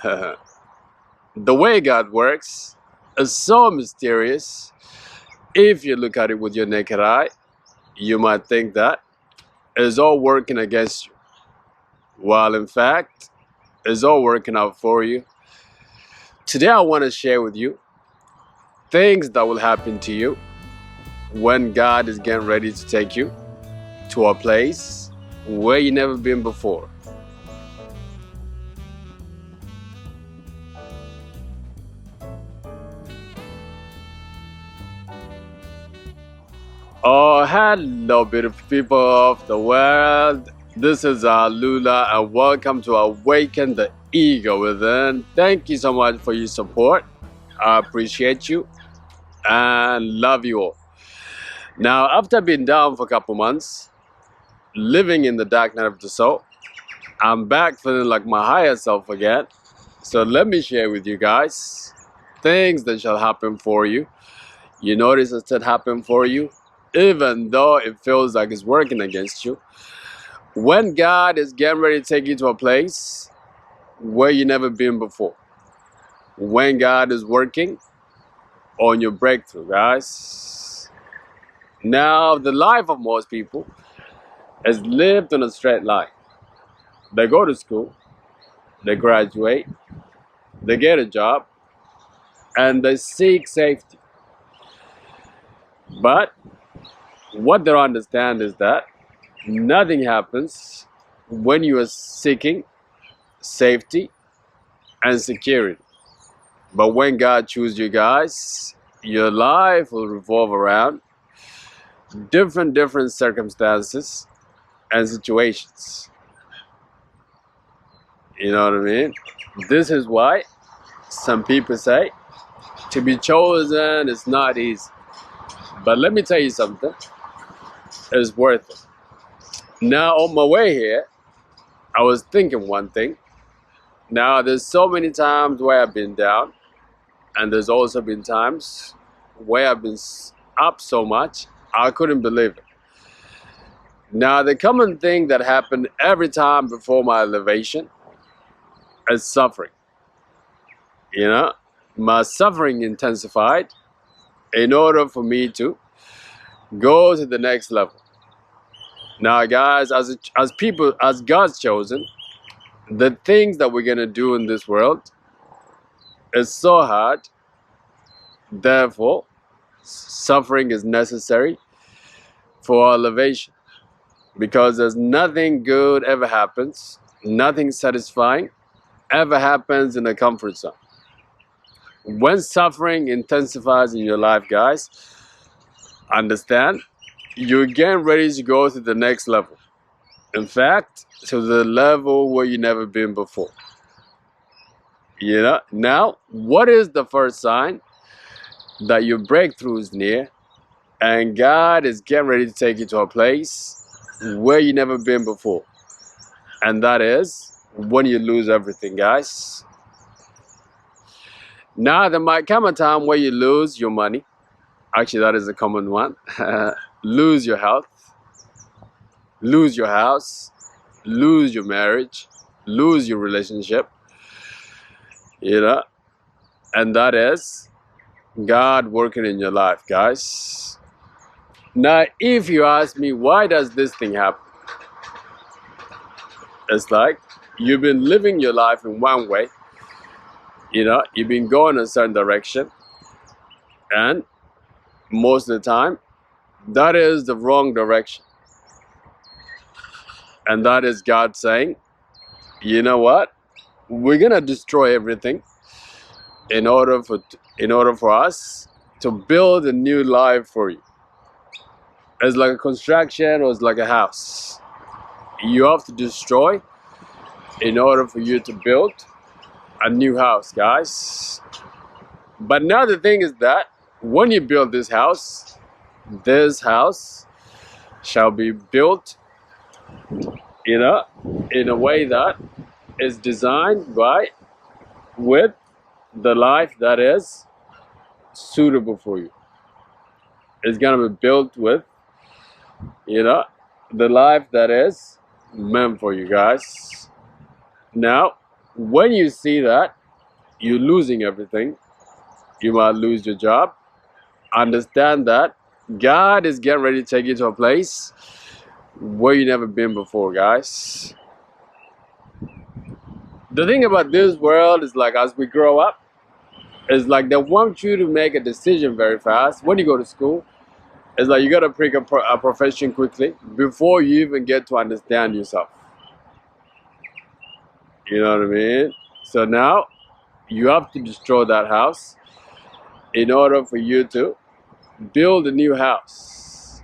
The way God works is so mysterious. If you look at it with your naked eye, you might think that it's all working against you, while in fact, it's all working out for you. Today, I want to share with you things that will happen to you when God is getting ready to take you to a place where you never been before. Oh, hello, beautiful people of the world. This is Lula, and welcome to Awaken the Ego Within. Thank you so much for your support. I appreciate you and love you all. Now, after being down for a couple months, living in the dark night of the soul, I'm back feeling like my higher self again. So let me share with you guys things that shall happen for you. You notice it said happen for you, even though it feels like it's working against you. When God is getting ready to take you to a place where you never been before. When God is working on your breakthrough, guys. Now, the life of most people is lived on a straight line. They go to school, they graduate, they get a job, and they seek safety. But what they don't understand is that nothing happens when you are seeking safety and security. But when God chooses you guys, your life will revolve around different circumstances and situations. You know what I mean? This is why some people say to be chosen is not easy. But let me tell you something, it's worth it. Now, on my way here, I was thinking one thing. Now, there's so many times where I've been down, and there's also been times where I've been up so much, I couldn't believe it. Now, the common thing that happened every time before my elevation is suffering. You know, my suffering intensified in order for me to go to the next level. Now, guys, as people, as God's chosen, the things that we're gonna do in this world is so hard. Therefore, suffering is necessary for elevation, because there's nothing good ever happens, nothing satisfying ever happens in a comfort zone. When suffering intensifies in your life, guys, understand you're getting ready to go to the next level. In fact, to the level where you never been before. You know, now, what is the first sign that your breakthrough is near and God is getting ready to take you to a place where you never been before? And that is when you lose everything, guys. Now, there might come a time where you lose your money. Actually, that is a common one. Lose your health, lose your house, lose your marriage, lose your relationship. You know, and that is God working in your life, guys. Now, if you ask me, why does this thing happen? It's like you've been living your life in one way. You know, you've been going a certain direction, and most of the time, that is the wrong direction. And that is God saying, you know what? We're gonna destroy everything in order for us to build a new life for you. It's like a construction, or it's like a house. You have to destroy in order for you to build a new house, guys. But now the thing is that when you build this house shall be built, you know, in a way that is designed with the life that is suitable for you. It's gonna be built with, you know, the life that is meant for you guys. Now, When you see that, you're losing everything. You might lose your job. Understand that God is getting ready to take you to a place where you never been before, guys. The thing about this world is like as we grow up, it's like they want you to make a decision very fast. When you go to school, it's like you gotta pick a profession quickly before you even get to understand yourself. You know what I mean? So now you have to destroy that house in order for you to build a new house.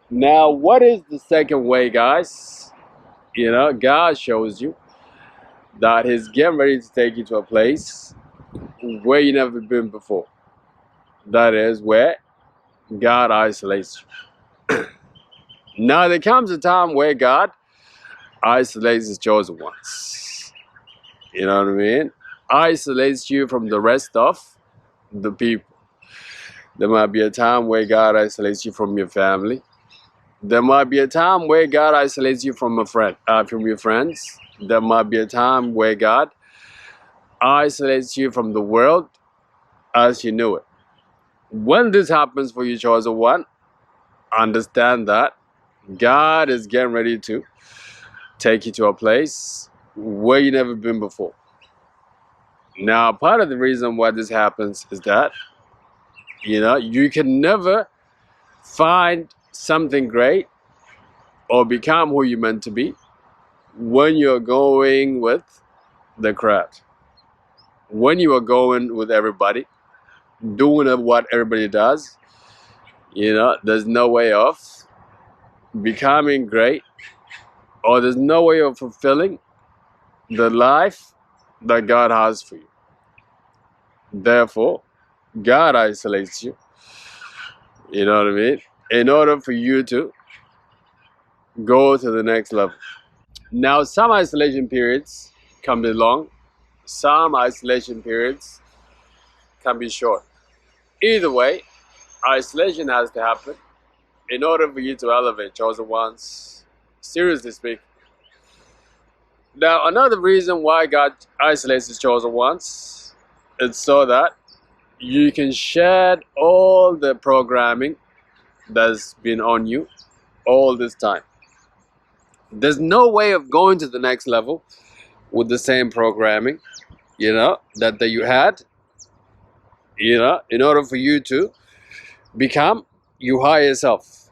Now, what is the second way, guys? You know, God shows you that He's getting ready to take you to a place where you never been before. That is where God isolates you. Now, there comes a time where God isolates His chosen ones. You know what I mean? Isolates you from the rest of the people. There might be a time where God isolates you from your family. There might be a time where God isolates you from from your friends. There might be a time where God isolates you from the world as you knew it. When this happens for your chosen one, understand that God is getting ready to take you to a place where you never been before. Now, part of the reason why this happens is that, you know, you can never find something great or become who you're meant to be when you're going with the crowd. When you are going with everybody, doing what everybody does, you know, there's no way of becoming great, or there's no way of fulfilling the life that God has for you. Therefore, God isolates you, you know what I mean, in order for you to go to the next level. Now, some isolation periods can be long, some isolation periods can be short. Either way, isolation has to happen in order for you to elevate chosen ones, seriously speaking. Now, another reason why God isolates His chosen ones is so that you can shed all the programming that's been on you all this time. There's no way of going to the next level with the same programming, you know, that you had, you know, in order for you to become your higher self.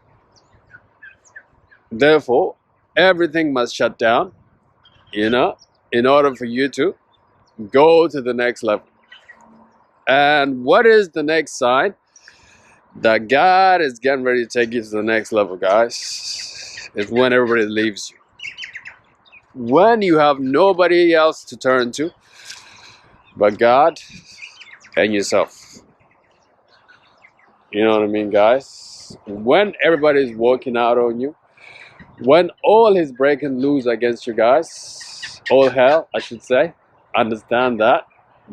Therefore, everything must shut down, you know, in order for you to go to the next level. And what is the next sign that God is getting ready to take you to the next level, guys? Is when everybody leaves you. When you have nobody else to turn to but God and yourself. You know what I mean, guys? When everybody is walking out on you, when all is breaking loose against you guys, all hell, I should say, understand that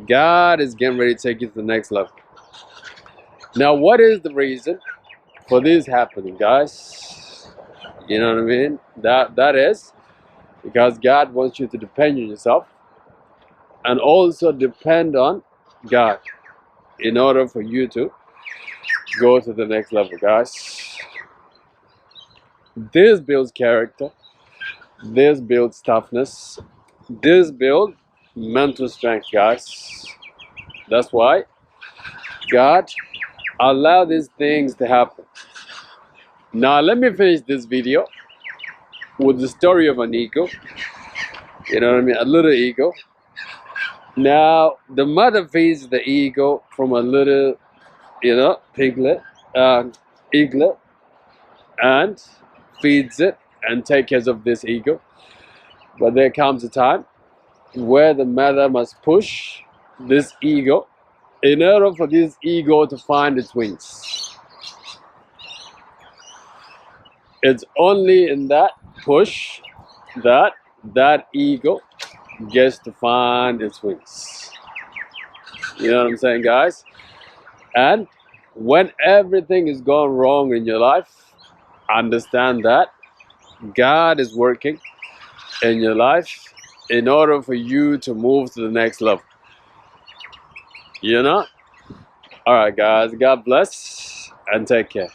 God is getting ready to take you to the next level. Now, what is the reason for this happening, guys? You know what I mean? That is because God wants you to depend on yourself and also depend on God in order for you to go to the next level, guys. This builds character. This builds toughness. This builds mental strength, guys. That's why God allowed these things to happen. Now, let me finish this video with the story of an eagle. You know what I mean? A little eagle. Now, the mother feeds the eagle from a little, you know, eaglet, and feeds it and takes care of this eagle. But there comes a time where the mother must push this eagle in order for this eagle to find its wings. It's only in that push that that eagle gets to find its wings. You know what I'm saying, guys? And when everything is going wrong in your life, understand that God is working in your life in order for you to move to the next level. You know? All right, guys. God bless and take care.